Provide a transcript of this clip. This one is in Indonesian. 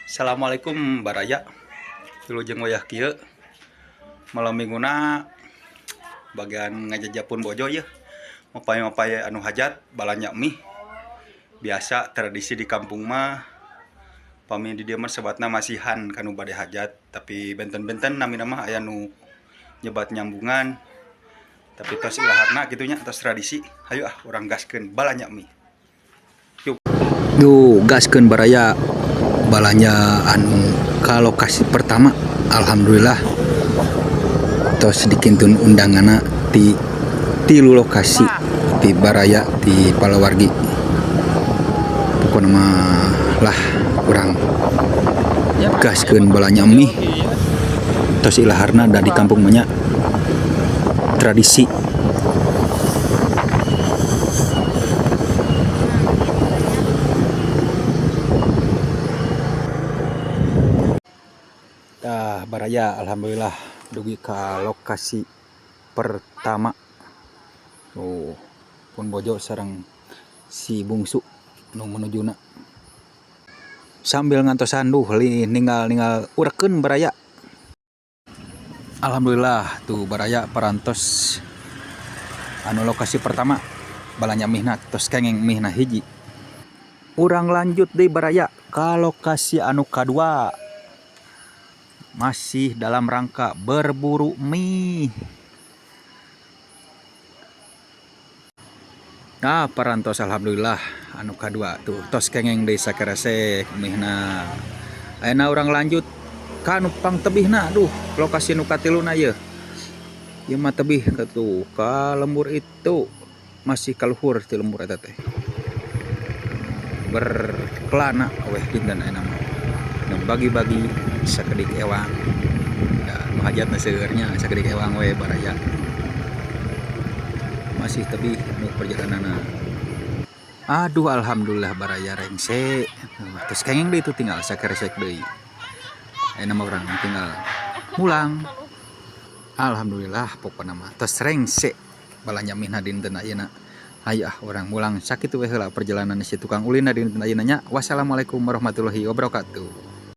Assalamualaikum baraya. Dulu jeung wayah kieu. Malam minguna bagian ngajajapun bojo ya. Mapaya-mapaya anu hajat balanya mie. Biasa tradisi di kampung mah pami di dieu mah sebatna masihan kanu bade hajat, tapi benten-benten namina mah aya nu nyebat nyambungan. Tapi tos ilaharna kitunya tos tradisi. Hayu urang gaskeun balanya mie. Yuk gaskeun baraya. Balanya anu ka lokasi pertama, alhamdulillah tos dikintun undangana di tilu lokasi di baraya di Palawargi. Pokoknya mah lah kurang gaskeun balanya mie tos ilaharna da di kampung banyak tradisi. Baraya alhamdulillah dugi ka lokasi pertama. Pun bojo sareng si bungsu nu menujuna. Sambil ngantosan ninggal urekeun baraya. Alhamdulillah tuh baraya parantos anu lokasi pertama balanya mihna tos kengeng mihna hiji. Urang lanjut deui baraya ka lokasi anu kadua. Masih dalam rangka berburu mie. Nah, parantos alhamdulillah anu kadua tuh tos kengeng deui sakerese mihna. Ayeuna urang lanjut ka anu pang tebihna, lokasi nu katiluna ieu. Ieu mah tebih tuh ka lembur itu masih kaluhur ti lembur eta teh. Berkelana weh dinten ayeuna mah. Bagi-bagi sakedik ewang dan hajat seueurnya sakedik ewang we baraya masih tebih nu perjalanana. Aduh alhamdulillah baraya rengse terus kengeng deui itu tinggal sakeresek deui ayeuna mah urang tinggal mulang. Alhamdulillah pokona mah tos rengse balanya mihna dinten ayeuna. Hayu urang mulang sakitu we heula perjalanan si tukang ulin dinten ayeuna nya. Wassalamualaikum warahmatullahi wabarakatuh.